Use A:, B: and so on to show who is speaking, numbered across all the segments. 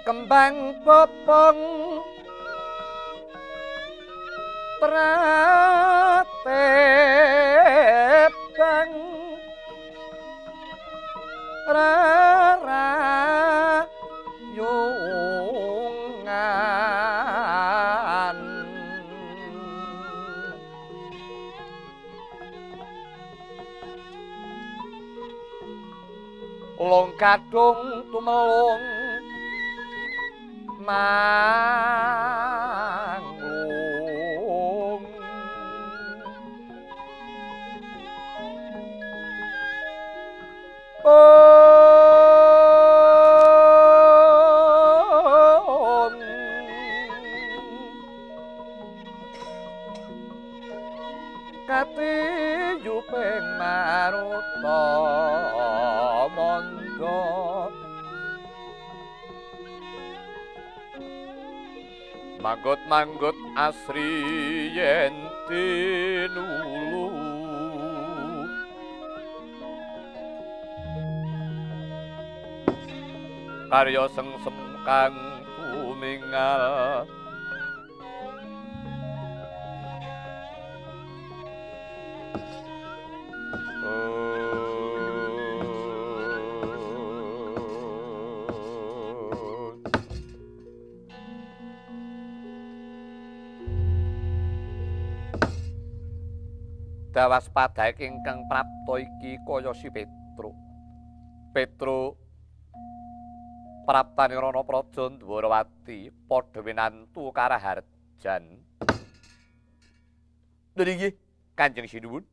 A: Kembang popong pratebang rara yungan long kadung tumelung manglung kati yupeng maruta mondo manggut-manggut asri yen tinulu karya sengsem kang kumingal dawas padhae ingkang prapta iki kaya si Petruk. Petruk praptane Rana Praja Dwarawati padha winantu karaharjan. Lha nggih Kanjeng Sinuwun.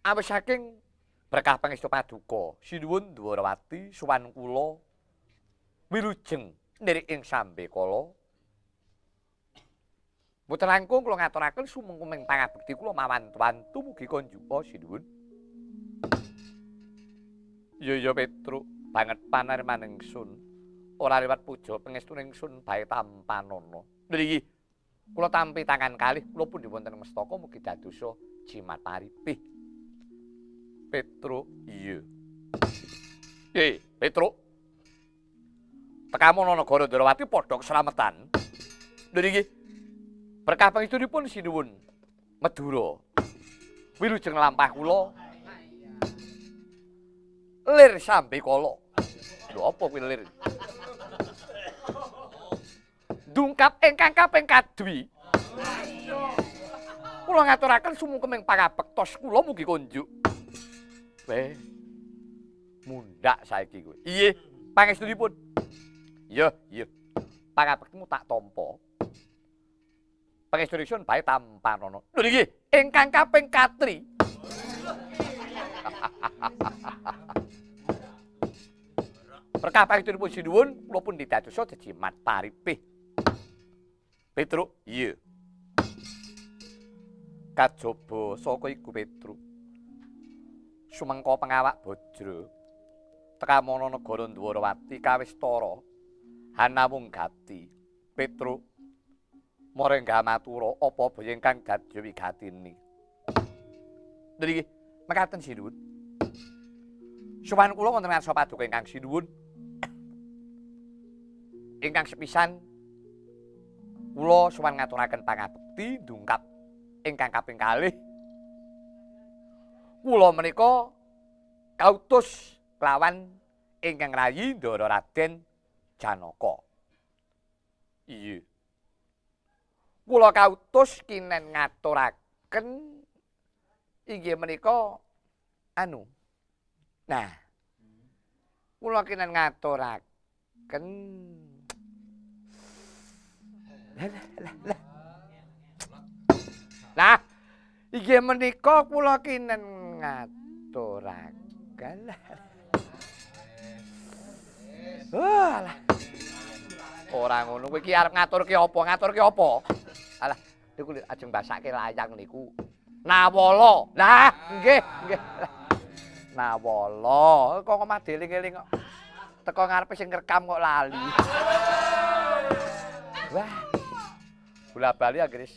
A: Awis saking berkah pangestu paduka Sinuwun Dwarawati sowan kula wilujeng nirik ing Sambekala. Mboten langkung kula ngaturaken sumengkuming pangabekti kula mawantu mugi konjupa Sinuwun. Ya Petruk, banget panarman ingsun. Ora liwat puja pangestuning ingsun bae tampanana. Niki kula tampi tangan kalih kula pun wonten mestaka mugi dadosa jimat paripih. Petruk, iya. Petruk. Tekamu negara Dwarawati padha keslametan. Niki berkah pangestunipun Sinuwun Madura wilujeng lampah kula lir Sambekala. Lho apa kuwi lir? Dungkap ingkang kaping kadwi. Kula ngaturaken sumungkeming pangabektos kula mugi konjuk. Mundak saiki kowe. Iye, pangestunipun. Iya. Pangabektimu tak tampa. Pangestunipun bae tampanana. Lho niki ingkang kaping katri. Berkah pangestunipun Sinuwun kula pun didadosa jimat paripih. Petruk, iya. Kajaba saka iku Petruk. Sumengko pengawak Bajra tekamana negara Dwarawati kawistara hanawung gati. Petruk Morenggah matura apa baya ingkang dadya wigatine. Niki mekaten Sinuwun. Sowan kula wonten ngarsa paduka ingkang Sinuwun. Ingkang sepisan kula sowan ngaturaken pangabekti ndungkap ingkang kaping kalih. Kula menika kautus kelawan ingkang rayi Ndara Raden Janaka. Iya. Kula kautus kinen ngaturaken inggih menika Nah. Kula kinen ngaturaken Lah. Inggih menika kula kinen ngaturaken. Lah. Ora ngono kowe iki arep ngaturke apa? Ngaturke apa? Alah, niku ajeng mbasake layang niku. Nawala. Lah, nggih. Nawala. Kok madeling-eling kok. Teko ngarepe sing ngrekam kok lali. Wah. Bola-bali anggere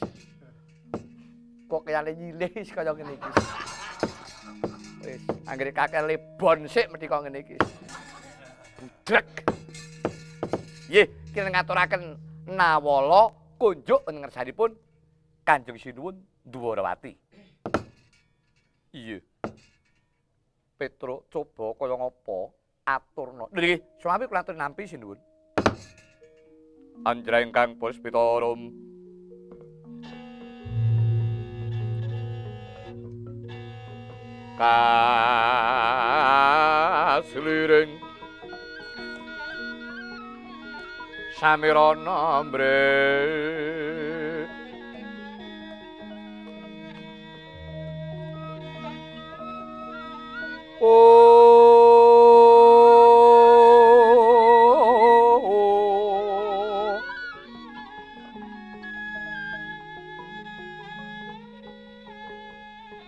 A: kok kayane nyilih kaya ngene iki. Wis, anggere kakek lebon sik mesti kok ngene iki. Budrek. Nggih, kira ngaturaken nawala kunjuk ngersanipun Kanjeng Sinuwun Dwarawati. Iya. Petruk coba kaya ngapa aturna. Nggih, swami kula atur nampi Sinuwun. Anjra ingkang puspitarum kasliring samirana mbre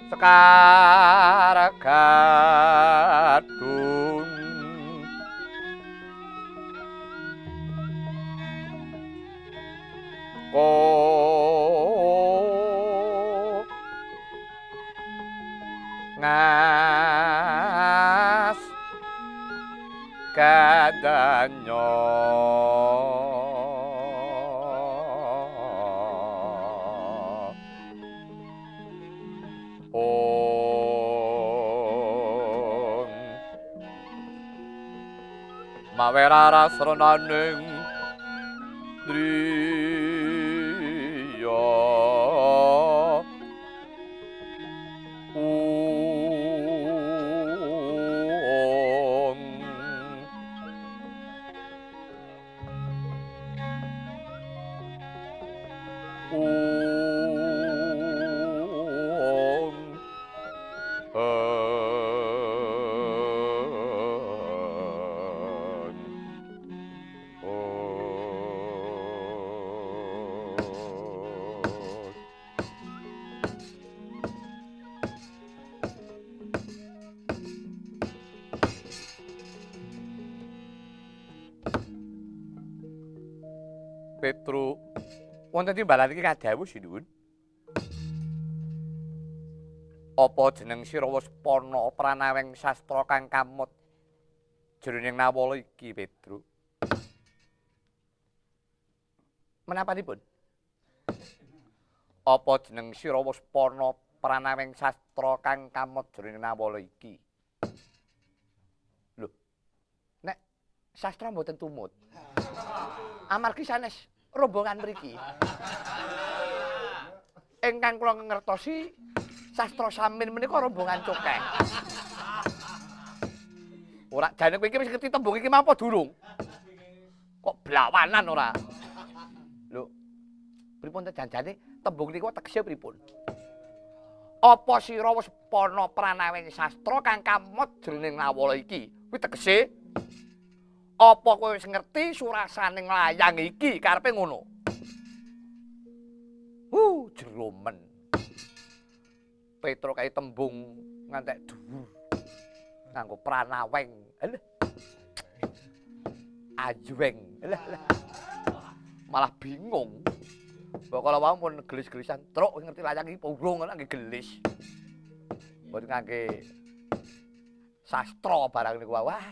A: Sekar gadung ngas kadanyo mawerara srenaning driya Petruk wonten timbalan iki kadhawuh Sinuwun. Apa jeneng sira wis pana pranawing sastra kang kamot jroning nawala iki, Petruk? Menapanipun? Apa jeneng sira wis pana pranawing sastra kang kamot jroning nawala iki? Lho. Nek sastra mboten tumut. Amargi sanes rombongan mriki. Ingkang kula ngertosi sastra samin menika rombongan cokek. Ora jane kowe iki wis ngerti tembung iki mampo durung? Kok blawanan ora? Lho. Pripun janjane tembung niku tegese pripun? Apa sira wis pana pranawing sastra kang kamot jroning nawala iki? Kuwi tegese apa kowe wis ngerti surasaning layang iki karepe ngono? Jeromen. Petruk kae tembung ngantek dhuwur. Nganggo pranaweng. Alah. Ajweng. Alah. Malah bingung. Kok kala wau pun gelis-gelisan, truk ngerti layang iki urung ana nggih gelis. Mboten ngangge sastra barang niku wah.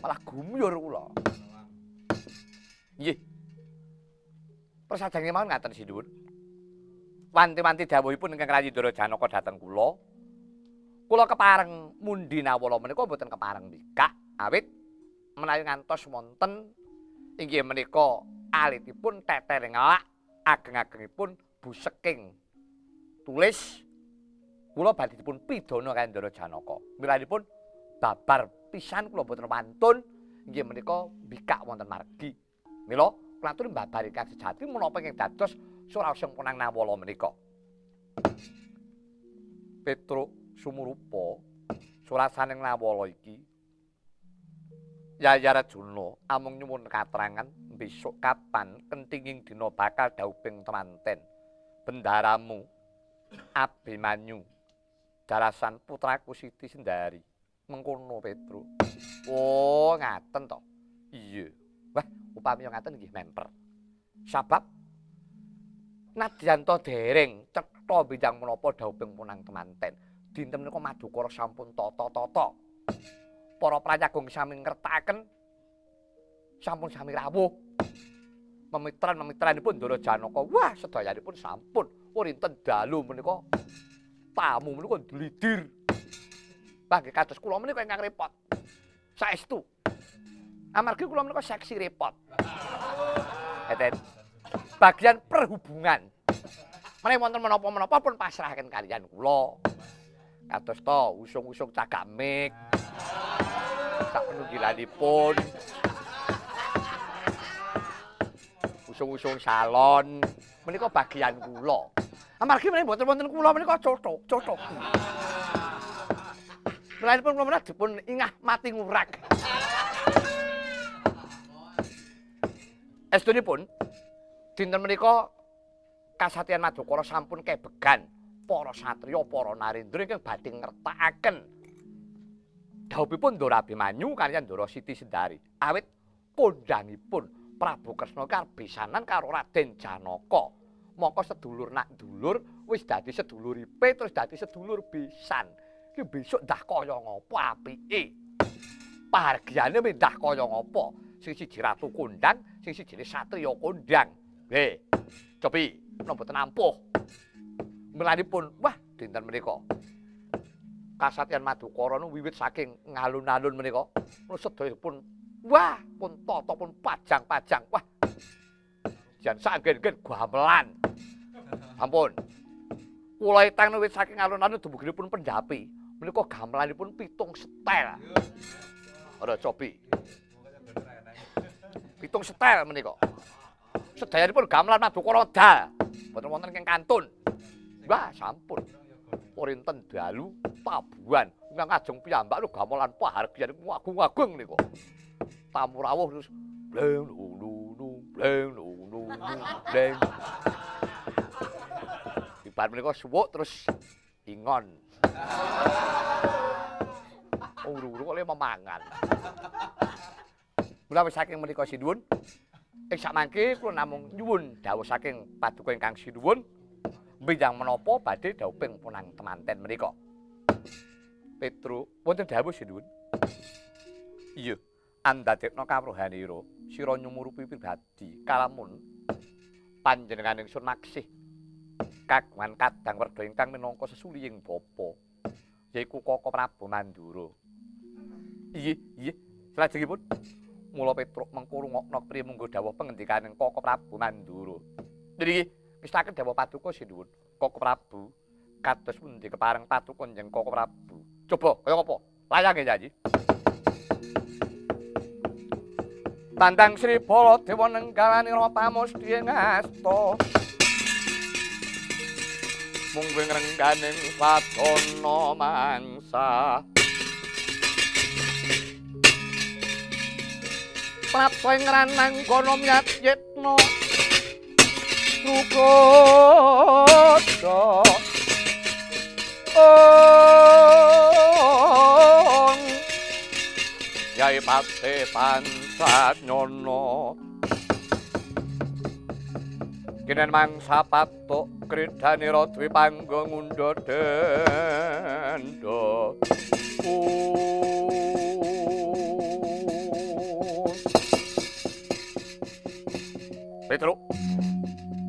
A: Malah gumyur kula. Nggih. Prasajange mawon ngaten Sinuwun. Wanti-wanti dawuhipun ingkang Rayindara Janaka dhateng kula. Kula kepareng mundi nawala menika mboten kepareng mikak awit menawi ngantos wonten inggih menika alitipun tetering lak ageng-agengipun buseking tulis kula badhe dipun pidana Rayindara Janaka. Milanipun babar pisan kula boten wantun inggih menika mikak wonten margi. Mila kula aturi mbabari kang sejati menapa ingkang dados surasing punang nawala menika. Petruk sumurupa surasaning nawala iki Yayi Arjuna amung nyuwun katerangan besok kapan kentinging dina bakal dauping temanten bendaramu Abimanyu darasan putraku Siti Sendari mengkono Petruk. Oh ngaten to. Iya. Wah upami ngaten nggih memper. Sabab nadyan to dereng cetha benjang menapa dauping punang temanten. Dinten menika Madukara sampun tata-tata. Para prayagung sami ngertakaken sampun sami rawuh. Memitran-memitranipun Ndara Janaka, wah sedayanipun sampun urinten dalu menika tamu menika dlidir. Nggih kados kula menika ingkang repot. Saestu. Amargi kula menika seksi repot. Eten. Bagian perhubungan. Menawi wonten menapa-menapa pun pasrahaken kaliyan kula. Kados to usung-usung cagak mik. Sak penunggilanipun. Usung-usung salon menika bagian kula. Amargi menawi mboten wonten kula menika cothok. Menawi kula menawi dipun ingah mati ngurak. Estunipun dinten menika kasatyan Madukara sampun kebegan para satriya, para narendra ingkang badhe ngertakaken dhawuhipun Ndara Abimanyu kaliyan Ndara Siti Sendari. Awit pundhangipun Prabu Kresna kabesanan karo Raden Janaka. Mongko sedulur nak dulur wis dadi seduluripe terus dadi sedulur besan. Ki besok ndah kaya ngapa apike. Pahargyane mendah kaya ngapa. Sing siji ratu kondang, sing sijine satriya kondang. Nggih. Cobi menapa boten ampuh. Melanipun wah dinten menika kasatyan Madukara wiwit saking ngalun-alun menika sedayanipun wah pun tata pun pajang-pajang. Wah. Jan sanggen-gen gamelan. Ampun. Kula itang wiwit saking alun-alun dumuginipun pendhapi. Menika gamelanipun 7 setel. Ora cobi. 7 setel menika. Sedayanipun gamelan Madukara dal. Boten wonten ing kantun. Wah, sampun. Urinten dalu tabuhan ingkang ajeng piyambak lho gamelan pahargyan agung-agung niku. Tamu rawuh terus bleng lulu bleng lulu bleng. Ibar menika suwuk terus ingon. Uru-uru kok le memangan. Mula saking menika sinuwun ing sakmangke kula namung nyuwun dawuh saking paduka ingkang sinuwun benjang menapa badhe dauping punang temanten menika. Petru wonten dawuh sinuwun. Iya. Andadekna kawruhanira sira nyumurupi pribadi kalamun panjenengan ingsun maksih kagungan kadang werda ingkang minangka sesuliying bapa yaiku Koko Prabu Mandura. Iya, salajengipun mula Petruk mengko rungokna priye munggo dawuh pangendikaning Koko Prabu Mandura. Niki ngestaken dawuh paduka sinuwun. Koko Prabu kados pundi kepareng paduka njeng Koko Prabu. Coba kaya apa? Layange nyanyi. Tandang Sri Baladewa nenggalani pamusti ngasta mung rengganing wadana mangsa Prabu ing ranang kono myat-yitna rukodo Yai Pate Pansatnyono Kinen mangsa patuk kridanira dwi panggo ngundha denda Petruk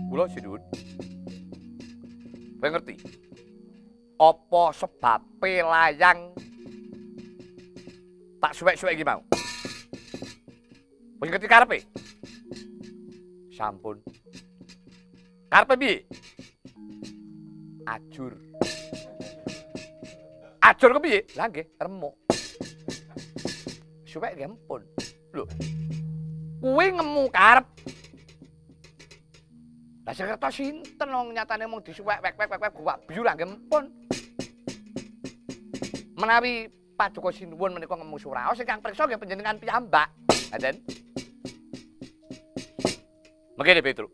A: kula sinuwun kowe ngerti apa sebabe layang tak suwek-suwek iki mau. Wis ngerti karepe? Sampun. Karepe piye? Ajur. Ajur kepiye? Lah nggih, remuk. Suwek nggih ampun. Lho. Kuwi ngemu karep. Lah sing kerta sinten wong nyatane mung disuwek wek-wek guwak biyu lah nggih ampun. Menawi paduka sinuwun menika ngemu suraos ingkang priksa nggih panjenengan piyambak. Ngaten. Mengkene Petruk.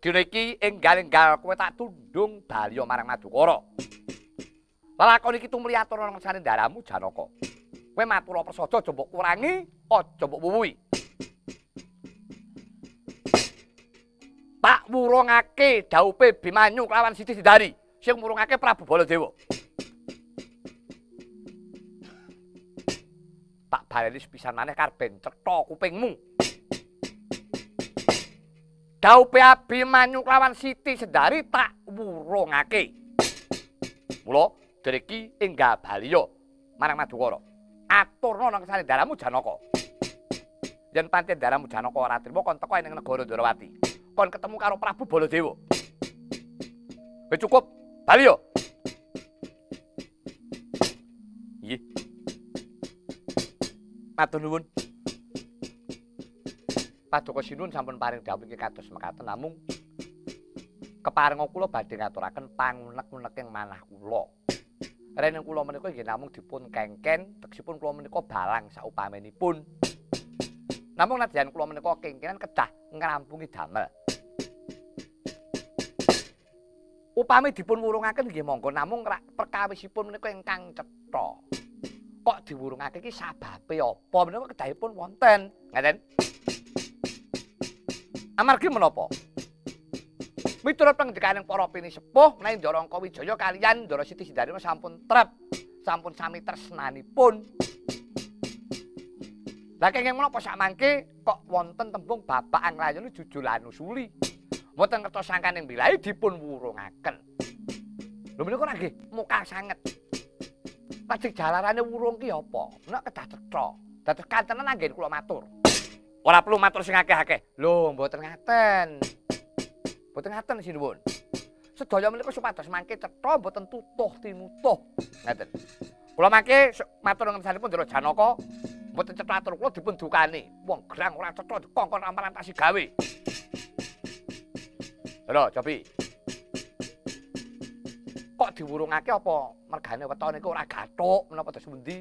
A: Dina iki enggal-enggal kowe tak tundung balya marang Madukara. Lalakon iki tumliatur ana ngersane ndaramu Janaka. Kowe matura prasaja aja mbok kurangi, aja mbok wuwuhi. tak wurungake dhaupe Bimanyu kelawan Siti Sindari sing wurungake Prabu Baladewa. Tak baleni sepisan maneh karben cetha kupingmu. Dhaupe Abimanyu kelawan Siti Sindari tak wurungake. Mula dereki enggak baliya marang Madukara. Aturna nang sanendaramu Janaka. Yen pancen daramu Janaka ora trima kon teko ning negara Ndarawati. Kon ketemu karo Prabu Baladewa. Wis cukup, baliya. Nggih. Matur nuwun. Paduka Sinuwun sampun paring dawuh iki kados mekaten namung keparenga kula badhe ngaturaken pangunek-uneking manah kula. Rene kula menika nggih namung dipun kengken, tegesipun kula menika balang saupamenipun. Namung nadyan kula menika kengkenan kedah ngrampungi damel. Upami dipun wurungaken nggih monggo namung perkawisipun menika ingkang cetha. Kok diwurungake iki sababe apa menika kedahipun wonten, ngaten. Amargi menapa? Miturut pangendikaning para pinisepuh menawi Ndara Angkawijaya kaliyan Ndara Siti Sindari sampun trep, sampun sami tresnanipun. Lah kenging menapa sakmangke kok wonten tembung Bapak Angrayana jujulan usuli. Mboten kertos sangkaning bilahi dipun wurungaken. Lho menika nggih muka sanget. Lajeng jalarane wurung ki apa? Nek kedah cetha. Dados kantenan anggen kula matur. Ora perlu matur sing akeh-akeh. Lho, mboten ngaten. Mboten ngaten sinuwun. Sedaya menika supados mangke cetha mboten tutuh tinutuh. Ngaten. Kula mangke matur ngensanipun Ndara Janaka mboten cetha atur kula dipun dukani. Wong gerang ora cetha dikongkon amparantasi gawe. Lho, Cobi. Kok diwurungake apa mergane wetone iku ora gathuk menapa dos pundi?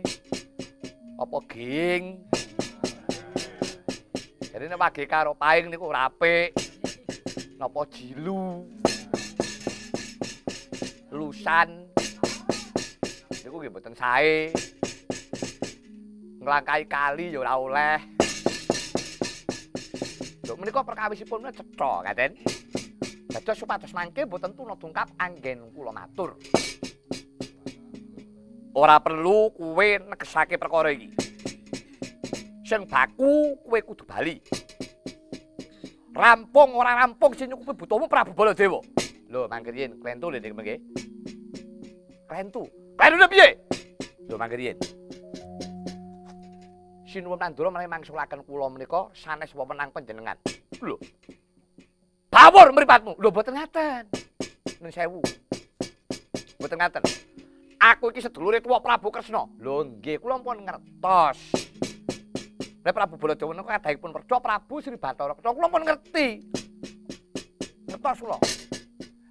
A: Apa ging? Jadi nek wage karo paing niku ora apik. Napa jilu? Lusan. Niku nggih mboten sae. Nglangkahi kali ya ora oleh. Lho menika perkawisipun cetha, Kaden. Dados supados mangke mboten tuna dungkap anggen kula matur. Ora perlu kowe negesake perkara iki. Sing baku kowe kudu bali. Rampung ora rampung sing nyukupi butuhmu Prabu Baladewa. Lho mangke riyen klentu lho nggih. Klentu. Klentune piye? Lho mangke riyen. Sinuwun Pandura menawi mangsulaken kula menika sanes wewenang panjenengan. Lho. Bawur mripatmu. Lho mboten ngaten. Nun sewu. Mboten ngaten. Aku iki sedulure tuwa Prabu Kresna. Lho nggih kula pun ngertos. Nek Prabu Baladewa niku kadahipun perca Prabu Sri Bathara Kresna kula pun ngerti. Ngertos kula.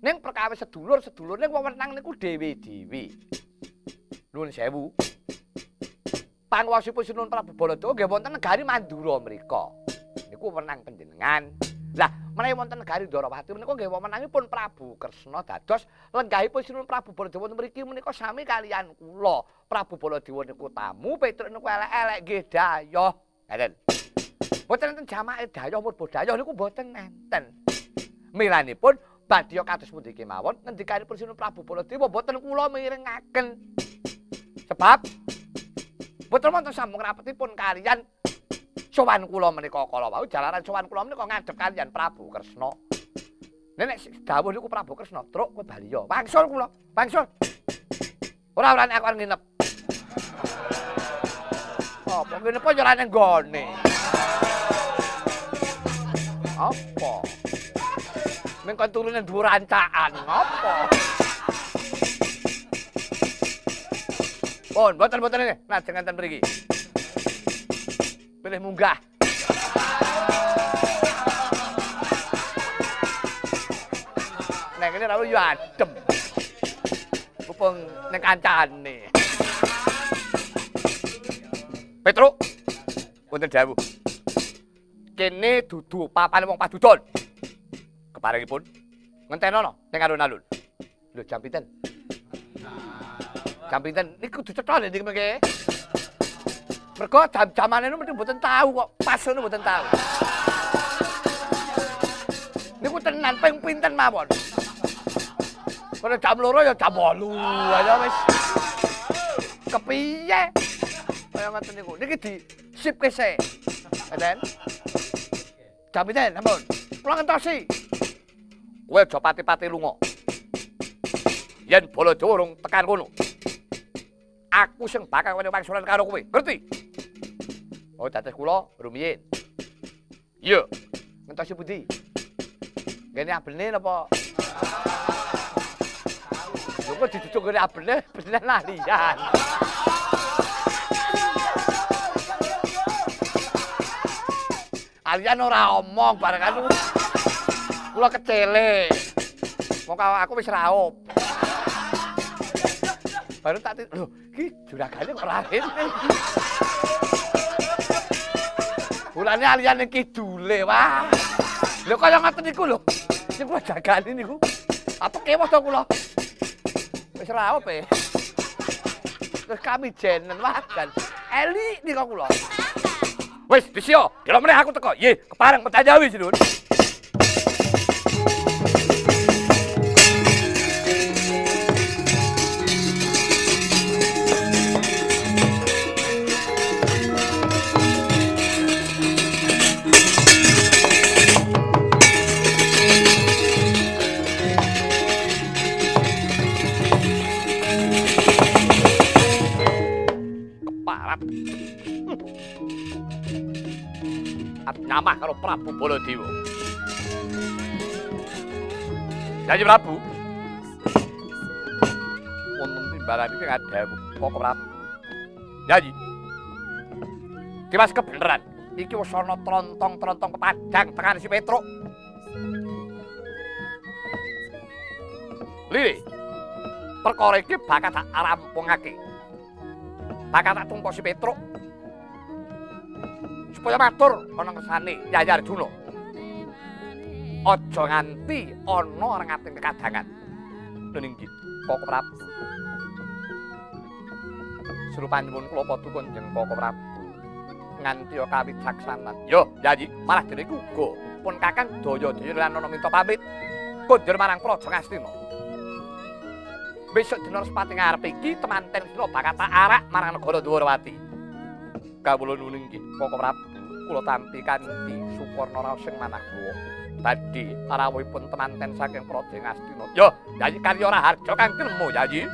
A: Ning perkawis sedulur-sedulur ning wewenang niku dhewe-dhewe. Nuwun sewu. Panguwasipun Sinuwun Prabu Baladewa nggih wonten negari Mandura mriku. Niku wewenang panjenengan. Lah, menawi wonten negari Ndarawati menika nggih wewenangipun Prabu Kresna dados lenggahipun Sinuwun Prabu Baladewa mriki menika sami kaliyan kula. Prabu Baladewa niku tamu, Petruk niku elek-elek nggih dayoh. Ngaten. Mboten enten jamake dayoh murbodayah niku mboten enten. Milanipun badya kados pundi kemawon ngendikanipun Sinuwun Prabu Baladewa mboten kula mirengaken. Sebab mboten wonten sambung rapetipun kaliyan sowan kula menika kala wau jalaran sowan kula menika ngadhep kaliyan Prabu Kresna. Nek dawuh niku Prabu Kresna, truk kowe baliya. Wangsul kula, wangsul. Ora nek aku arep nginep. Apa nginep yo ora nang nggone. Apa? Meng kon turune dhuwur rancaan, apa? Pun, boten ini. Nah, jangan ten mriki. Pilih munggah. Nek ini ra yo adem. Mumpung ning kancane. Petruk. Wonten dawuh. Kene dudu papane wong padudon. Keparengipun ngentenono ning alun-alun. Lho jam pinten? Jam pinten niku kudu cetha lho niki mengke. Mergo jam-jamane niku mboten tahu kok, pas ngono mboten tahu. Niku niku tenan ping pinten mawon. Pada jam 2 ya jam 8 aja wis. Kepiye? Kaya ngoten niku. Niki di sip kese. Ngeten. Jam pinten, ampun. Kula ngentosi. Kowe aja pati-pati lunga. Yen Baladewa urung tekan kono. Aku sing bakal ngene wangsulan karo kowe. Ngerti? Oh, dados kula rumiyin. Iya. Ngentosi pundi? Ngene abene napa? Lho kok ditutuk ngene abene, bener lalian. Alian ora omong bareng anu. Kula kecele. Mongko aku wis raup. Baru tak lho, iki juragane kok rene. Mulane alian ning kidule, wah. Lho kaya ngoten niku lho. Sing kula jagani niku. Apa kewas to kula? Wis raup e. Terus kami jenen wadan. Eli nika kula. Wis disio, kira meneh aku teko. Nggih, kepareng Petajawi, Sinun. Nyamah karo Prabu Baladewa. Jadi Prabu. Wonten timbalan iki ngadawu kok Prabu. Jadi. Dimas kebeneran. Iki wis ana trontong-trontong pepadang tekan si Petruk. Lili. Perkara iki bakal tak rampungake. Bakal tak tumpa si Petruk. Supaya matur ana ngersane Yayi Arjuna. Aja nganti ana rengating kekadangan. Lho nggih, Koko Prabu. Serupan nyuwun kula padha Kanjeng Koko Prabu. Nganti kawicaksanan. Yo, Yayi, malah dene iku uga pun Kakang Dayadaya lan ana minta pamit kondur marang Praja Ngastina. Besok dina Respati ngarep iki temanten sira bakal tak arak marang negara Dwarawati. Kawula nuwun nggih, Koko Prabu. Kula tampi kanthi Suporna raos sing manah kula. Badhe rawuhipun temanten saking Praja Ngastina. Yo, Yayi karya Raharja kang nemu, Yayi.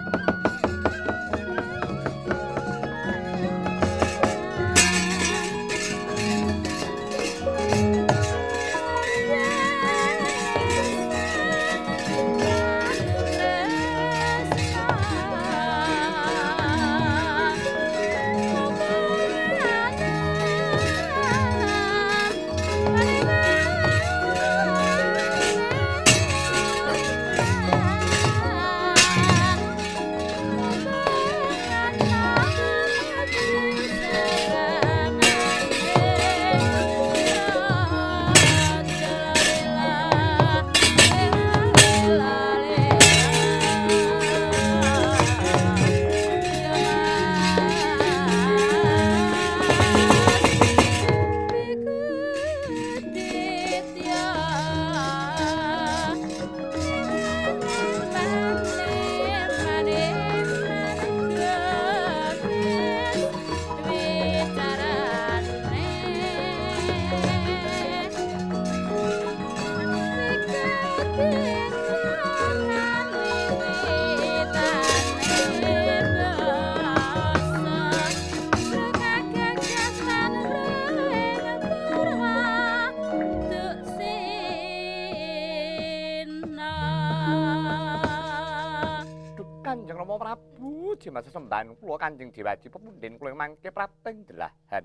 A: Kanjeng Rama Prabu, jemasa sembahan kula Kanjeng Dewaji pepundhen kula mangke prating delahan.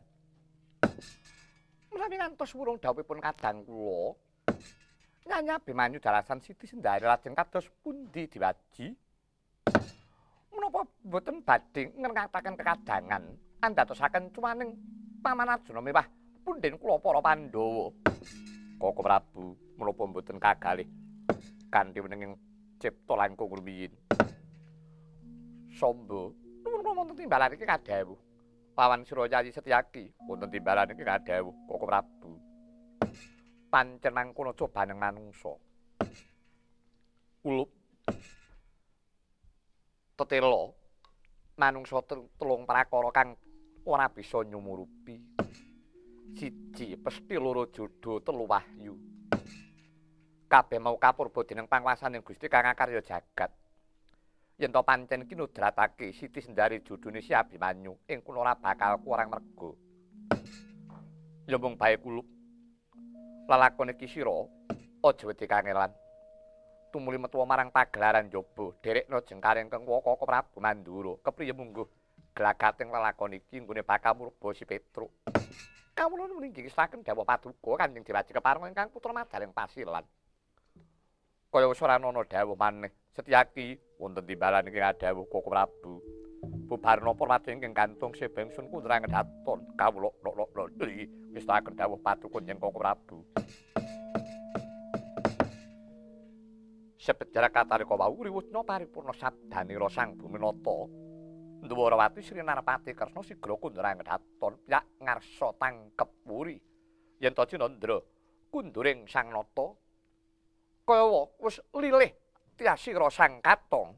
A: Menawi ngantos wurung dawuhipun kadang kula, Nyai Abimanyu dalasan Siti Sendari lajeng kados pundi Dewaji? Menapa boten badhe ngengkataken kekadangan andhatosaken cumaning Paman Arjuna mewah pundhen kula para Pandhawa. Koko Prabu, menapa boten kagalih kanthi wenenging cipta langkung rumiyin. Sombo, nuwun wonten timbalan iki kadhawuh. Pawan Sira Yayi Setyaki, wonten timbalan iki kadhawuh Koko Prabu. Pancen mangkono cobaneng manungsa. Kulup tetela manungsa telung prakara kang ora bisa nyumurupi. Siji pesthi, loro jodho, telu wahyu. Kabeh mau kapurba dening panguwasaning Gusti kang akarya jagat. Yen to pancen kinudratake Siti Sendari jodhone Si Abimanyu, ing kula ora bakal kurang merga. Ya mung bae Kulup. Lalakon iki sira aja wedi kangelan. Tumuli metu marang pagelaran njaba, derekna jengkaring Kang Waka Prabu Mandura. Kepriye mungguh glagating lalakon iki nggone bakal murba Si Petruk. Kawula ninggisaken dawuh paduka Kanjeng Dewaji Kepareng ingkang putra Madaring Pasilan. Kaya wis ora ana dawuh maneh, Setyaki wonten timbalan ing dawuh Koko Prabu. Bubarna Purwadi ingkang gantung sebengsun kundrang daton kawula wis taken dawuh paduka yen Koko Prabu. Sebejarak katarika wau riwusna paripurna sabdanira Sang Buminata. Ndwarawati Sri Narpati Kresna sigra kundrang daton piyak ngarsa tangkep wuri. Yen to Cinandra kunduring Sang Nata kaya wis lilih tiasira Sang Katong.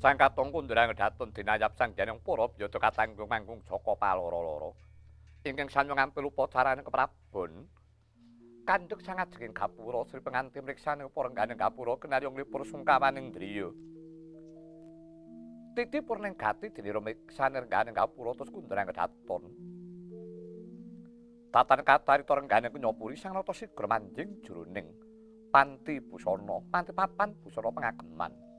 A: Sang katong kundurang datun dinayap sang janeng para biyada katanggung manggung Jaka Paloro-loro. Ingkang sanyong ampil upacarane keprabon. Kandhek sang ajenging gapura Sri penganti mriksani parengganing gapura kenariyong lipur sungkamaning driya. Titi purning gati dinira miksani rengganing gapura terus kundurang datun. Tatan katarita rengganing nyapuri sang nata sigra manjing jroning panti busana, panti papan busana pengageman.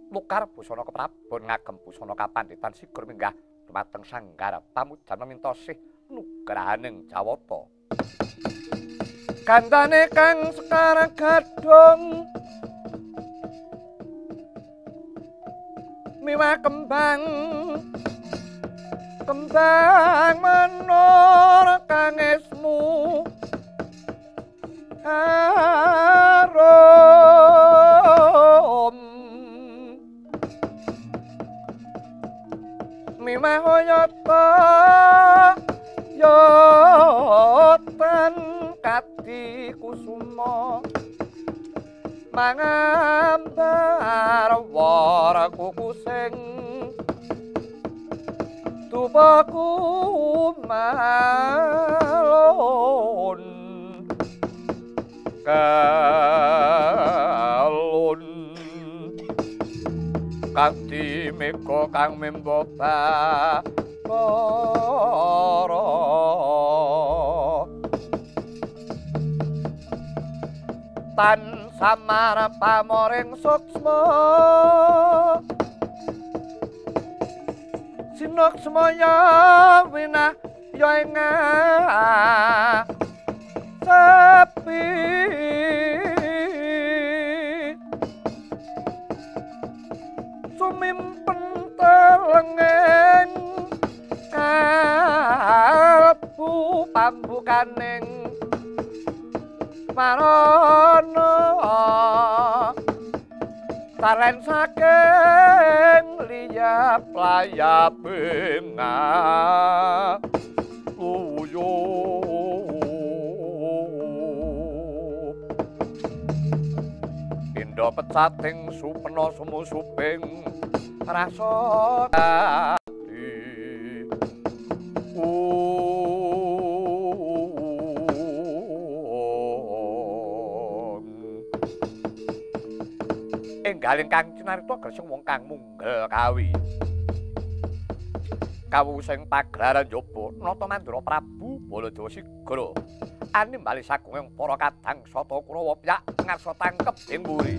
A: Lukar busana keprabon ngagem busana kapanditan sigur minggah dumateng sanggar pamujan meminta sih nugrahaning Jawata. Gandane kang sekarang gadhong miwah kembang menor kang esmu arom mimah hoyata yotan kati kusuma mangambar wara kukusing tubaku malon kalon kanthi mega kang memboba para tan samar pamoring suksma sinok semaya winah ya engah sepi sumimpen telengen kalbu pambukaning marana talen saking liyap layaping uyup indha pecating supena sumusuping rasa enggaling kang cinarita greseng wong kang munggel kawi kawusing pagelaran njaba nata Mandura Prabu Baladewa Sigra animbali sagunging para kadang sata Kurawa piyak ngarsa tangkep ing mburi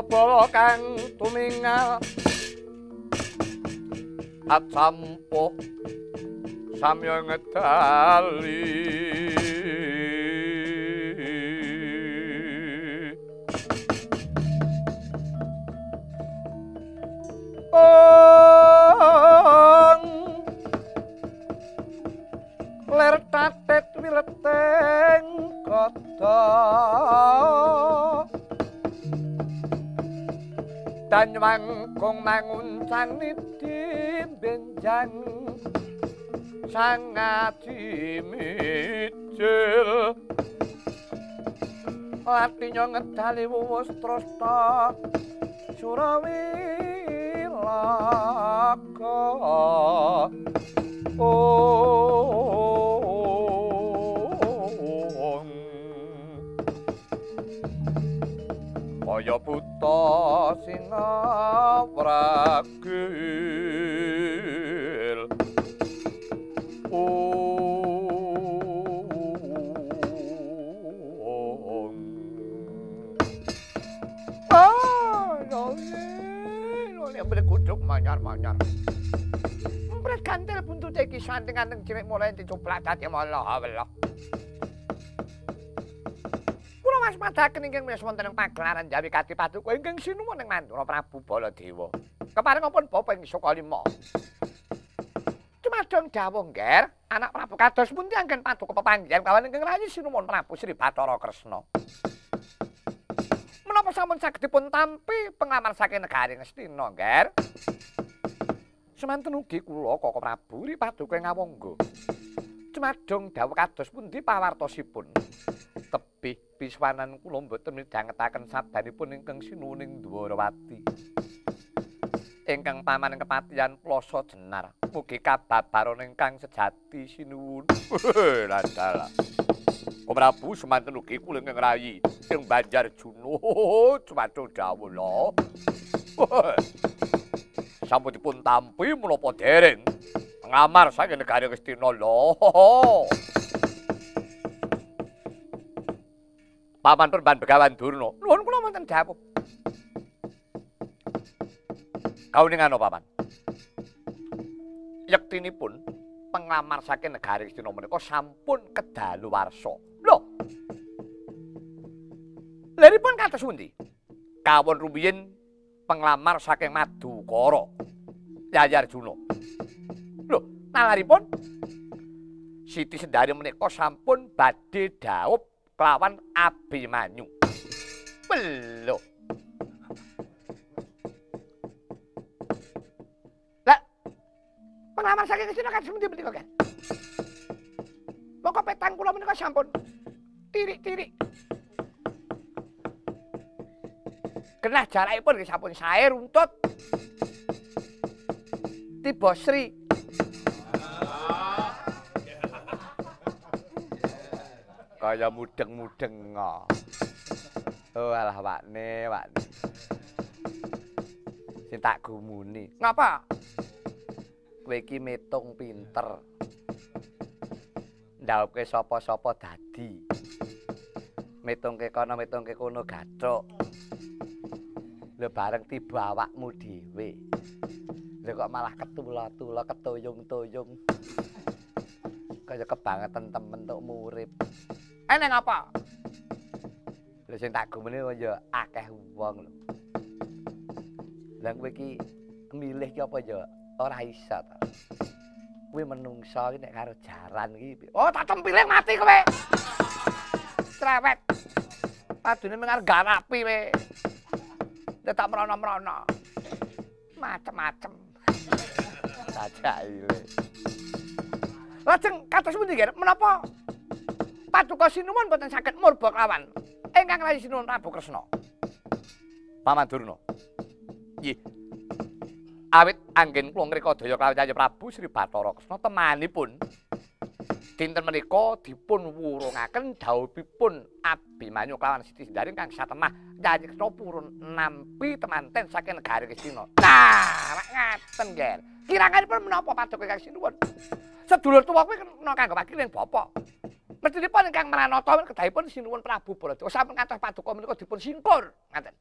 A: bawa kang tumingal acampuh samya ngedali ler tatet wileteng kota dan mangkung manguncang niti benjang sangat dimicil latinya ngedali wuwus trasta Surawilaka kaya buta singawragil Kuduk manyar-manyar. Mpret kantil buntute iki santing-santing cilik mulai dicoplak dadi malah Allah. Kula waspadaken ingkang miyos wonten ing pagelaran Jawi Kati Paduka ingkang sinuwun ing Mandura Prabu Baladewa. Keparengipun bapa ing Saka Lima. Dumadung dawuh ngger, anak Prabu kados pundi anggen Paduka pepanggihan kawan ingkang rayi sinuwun Prabu Sri Bathara Kresna. Menapa sampun saged dipun tampi penglamar saking negari Ngastina, ngger? Semanten ugi kula Kaka Prabu Sri Paduka ngawangga. Dumadung dawuh kados pundi pawartosipun? Tebih piswanan kula mboten midhangetaken sabdanipun ingkang sinuwun ing Dwarawati. Ingkang paman kepatihan Plasa Jenar, mugi kababaron ingkang sejati sinuwun. Landala. Prabu semanten ugi kula ingkang rayi ing Banjarjuna dumadung dawuh lho. Sampun dipun tampi menapa dereng ngamar saking negari Ngastina lho. Paman Perban Begawan Durna, nuwun kula wonten dawuh. Kauningan paman. Yektinipun penglamar saking negari Ngastina menika sampun kedaluwarsa. Lho. Leripun kados pundi? Kawon rumiyin penglamar saking Madukara, Yayarjuna. Lho, nalaripun Siti Sendari menika sampun badhe dhaup kelawan Abimanyu. Lho. Lah, penglamar saking Ngastina kados pundi menika, Ken? Mongko petang kula menika sampun tirik-tirik. Genah jarakipun nggih sampun sae runtut. Tiba Sri. Kaya mudeng-mudeng. Oh alah wakne. Sing tak gumuni. Ngapa? Kowe iki metung pinter. Ndhawuhke sapa-sapa dadi. Metungke kono metungke kono gathuk. Lho bareng tiba awakmu dhewe. Lho kok malah ketula-tula ketoyong-toyong. Kaya kebangetan temen tok murip. Eneng apa? Lho sing tak gumene ya akeh wong lho. Lah kowe iki milih ki apa ya ora iso ta. Kowe menungsa iki nek karo jaran iki. Oh tak tempiling mati kowe. Cerewet. Padune mengar garapi kowe. Tak merono-merono. Macem-macem. Sajake. Lajeng kados pundi nggih? Menapa Paduka Sinuwun boten saged murba kelawan ingkang rayi Sinuwun Prabu Kresna? Paman Durna. Nggih. Awit anggen kula ngrika daya kelawan Yaya Prabu Sri Bathara Kresna temanipun dinten menika dipun wurungaken dhawuhipun Abimanyu kelawan Siti Sendari kang satemah Yayi Kresna purun nampi temanten saking negari Ngastina. Nah, ngaten nggih. Kiranganipun menapa Paduka Kang Sinuwun? Sedulur tuwa kuwi kena kanggo wakiling bapak. Mestinipun ingkang Maranata kedahipun sinuwun Prabu Baladewa sampun ngantos paduka menika dipun singkur. Ngaten.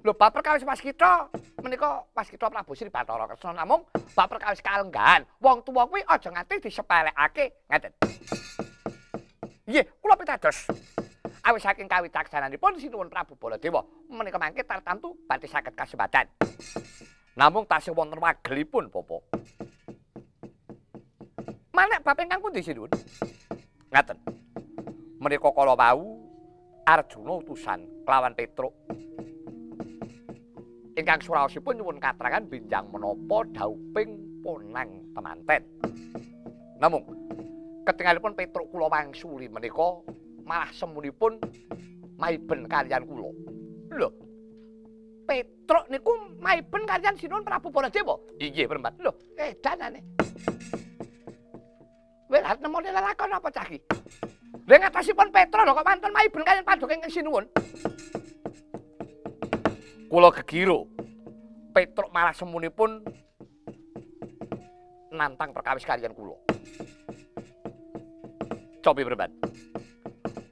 A: Lho bab perkawis waskita menika waskita Prabu Sri Bathara Kresna namung bab perkawis kalenggahan wong tuwa kuwi aja nganti disepelekake. Ngaten. Nggih, kula pitados. Awis saking kawicaksananipun sinuwun Prabu Baladewa menika mangke tartamtu badhe saged kasebatan. Namung tasih wonten wagelipun Bapa. Manek bab ingkang pundi sinuwun? Ngaten. Menika kala wau Arjuna utusan kelawan Petruk. Ingkang suraosipun nyuwun katrangan benjang menapa dauping ponang temanten. Namung ketingalipun Petruk kula wangsuli menika malah semunipun maiben kaliyan kula. Lho. Petruk niku maiben kaliyan sinuwun Prabu Baladewa? Inggih, Perempat. Lho, edanane. Wis arep nemoni lelakon apa cah iki? Lha ngatasipun Petruk lho kok wonten maiben kaliyan paduka ingkang sinuwun. Kula gegiro. Petruk malah semunipun nantang perkawis kaliyan kula. Cobi Perempat.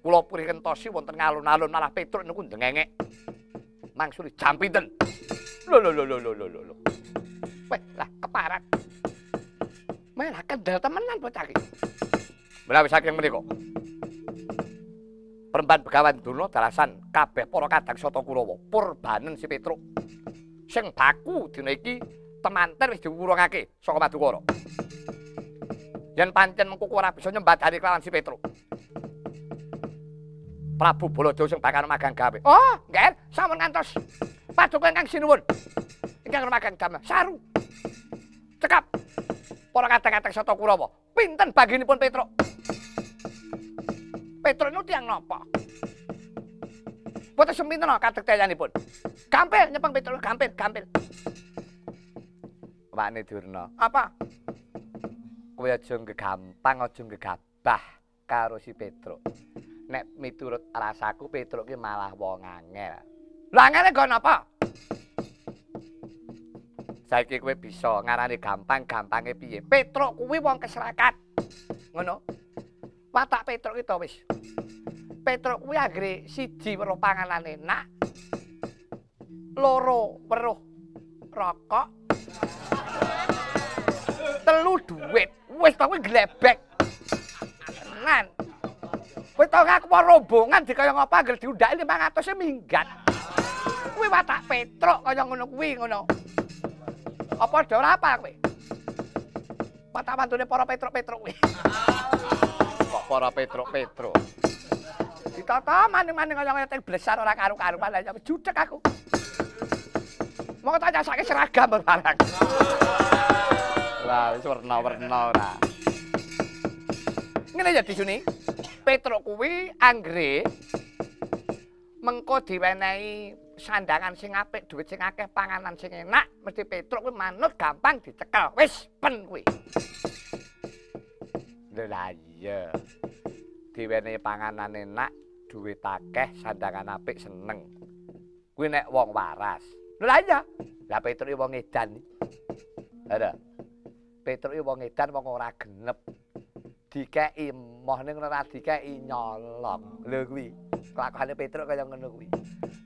A: Kula purih kentosi wonten ngalun-alun malah Petruk niku ndengengek. Mangsuli jam pinten? Lho. Weh, lah keparat. Malah kendel temenan bocah iki. Menawi saking menika. Perempat Begawan Durna dalasan kabeh para kadang Sata Kurawa purbanen si Petruk. Sing baku dina iki temanten wis diwurungake saka Madukara. Yen pancen mengko ora bisa nyembadani kelawan si Petruk. Prabu Baladewa sing bakal magang gawe. Oh, nggih, sampun ngantos paduka ingkang sinuwun. Ingkang magang damel saru. Cekap. Para kadang-kadang Sata Kurawa, pinten baginipun Petruk? Petruk niku tiyang napa? Boten seminten kadekteyanipun. Gampil nyepeng Petruk, gampil. Wakne Durna. Apa? Kowe aja gegampang, aja gegabah karo si Petruk. Nek miturut rasaku Petruk ki malah wong angel. Lah angele nggon apa? Saiki kowe bisa ngarani gampang-gampange piye? Petruk kuwi wong keserakat. Ngono. Watak Petruk ki to wis. Petruk kuwi anggere siji weruh panganan enak. Loro weruh rokok. Telu duit. Wis to kuwi glebek. Tenan. Kowe tau ngaku rombongan dikaya ngapa anggere diundhaki 500 e minggat. Kuwi watak Petruk kaya ngono kuwi ngono. Apa ora apa kowe? Watak mantune para Petruk-Petruk kuwi. Kok para Petruk-Petruk? Ditata maning-maning kaya ngeteng blesar ora karu-karuan lah judek aku. Monggo tak nyasake seragam barang. Lah wis werna-werna ora. Ngene ya disuni. Petruk kuwi anggere mengko diwenehi sandangan sing apik, dhuwit sing akeh, panganan sing enak, mesti Petruk kuwi manut gampang dicekel. Wis ben kuwi. Lha iya. Diwenehi panganan enak, dhuwit akeh, sandangan apik seneng. Kuwi nek wong waras. Lha iya. Lah Petruk iki wong edan. Ada. Petruk iki wong edan, wong ora genep. Dikeki moh ning ora dikeki nyolong. Lho kuwi. Kelakuane Petruk kaya ngono kuwi.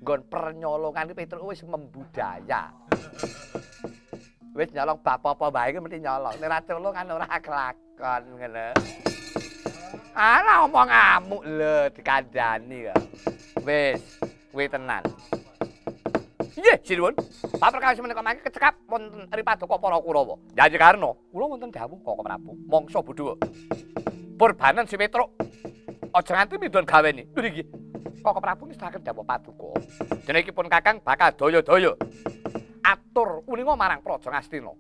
A: Nggon pernyolongan iki Petruk wis membudaya. Wis nyolong bab apa bae iki mesti nyolong. Nek ora colong kan ora kelakon ngono. Ala omong ngamuk lho dikandani kok. Wis, kuwi tenan. Nggih, sinuwun. Pak perkawis menika mangke kecekap wonten ri paduka para Kurawa. Janji karna, kula wonten dawuh Koko Prabu, mangsa Budhawa. Purbanen si Petruk. Aja nganti midun gawene. Lho iki. Koko Prabu ngestaken dawuh paduka. Dene iki pun Kakang bakal daya-daya atur uninga marang Praja Ngastina.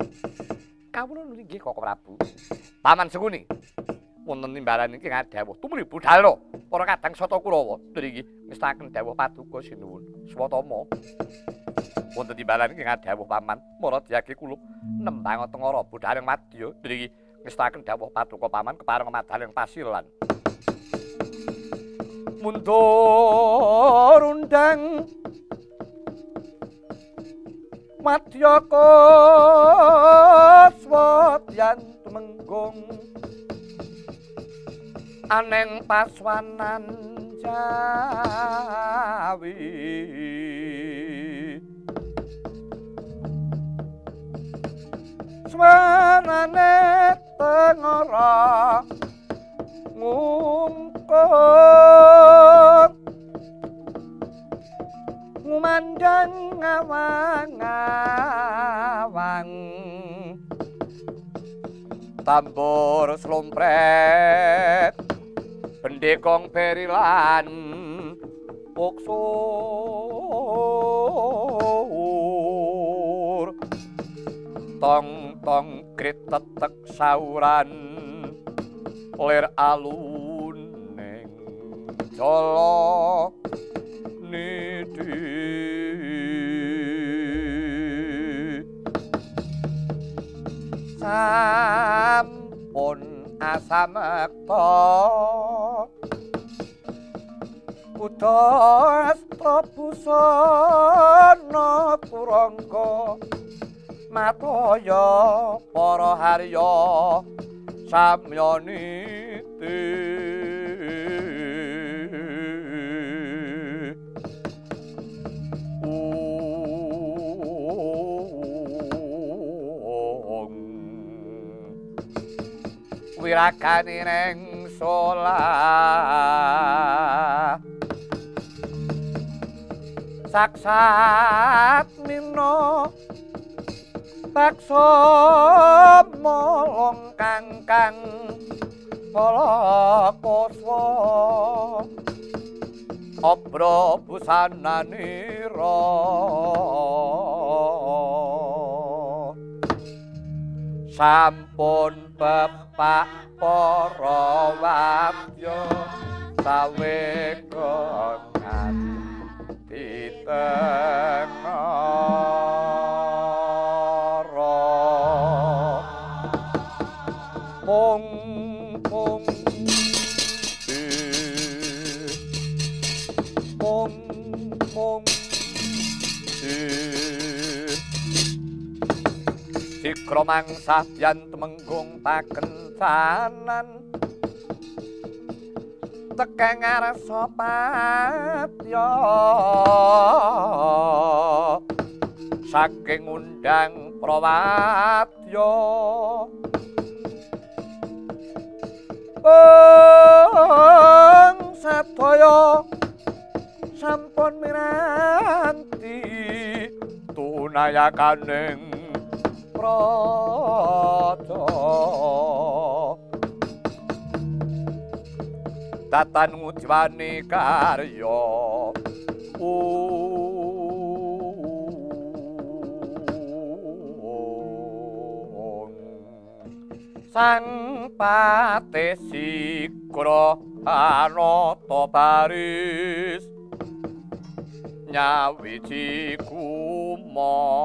A: Kawula nggih Koko Prabu. Paman Senguni. Wonten timbalan iki ngadhawuh tumrap Budhala para kadang Sata Kurawa. Lho iki ngestaken dawuh paduka sinuwun. Swatama. Wonten timbalan iki ngadhawuh paman mara diagi kula nembang tengara Budhaling Madya. Lho iki ngestaken dawuh paduka paman kepareng madaling pasilan. Mundur undang Madya Koswadyan tumenggung Aneng paswanan Jawi swanane tengara ngungkung ngumandang ngawang-ngawang tambur slompret pendekong berilan uksur tong-tong kritetek sauran lir alun ning jala nidi sampun asamekta Kudastra busana turangga mataya para harya samyaniti wirakani neng solah saksat mino bakso molong kangkang pala koswa obro busananira sampun pepak para wabya sawekongan ditengara pung pung pung pung sikra mangsah yen temenggung pakencanan tekeng ngarsa patya saking undang prawatya sadaya sampun miranti tunayakaning praja tatan ngujwani karya sang pate sikra anata baris nyawiji kumolong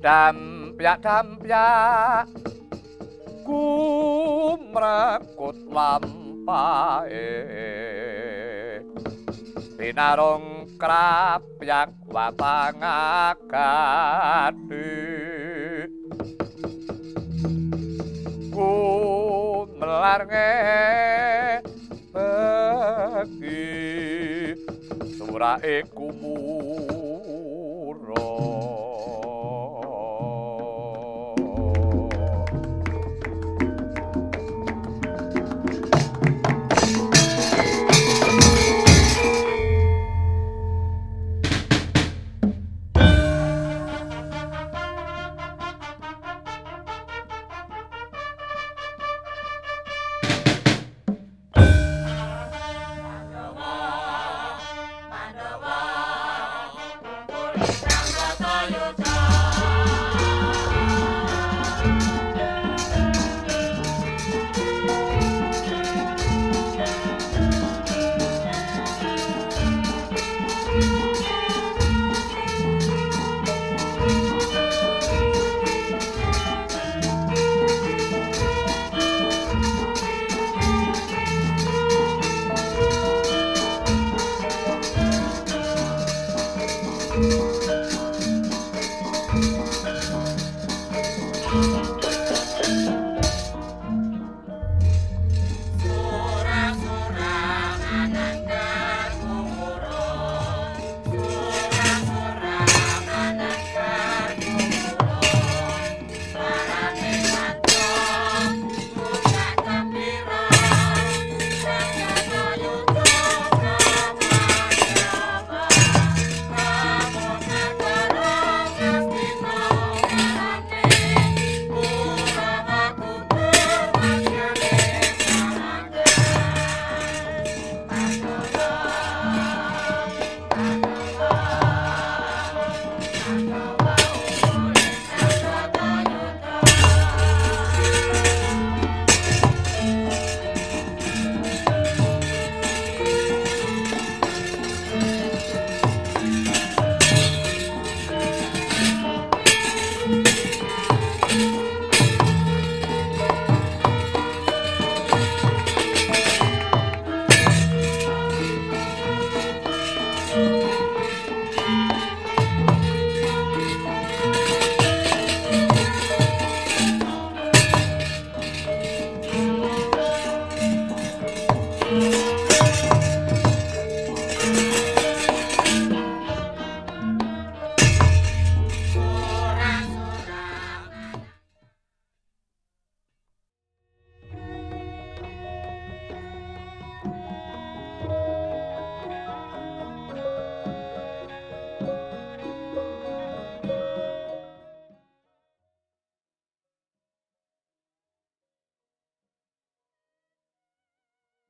A: dampyak kumrekut lampahe binarung krapyak watangakati kumelarnge bagi surake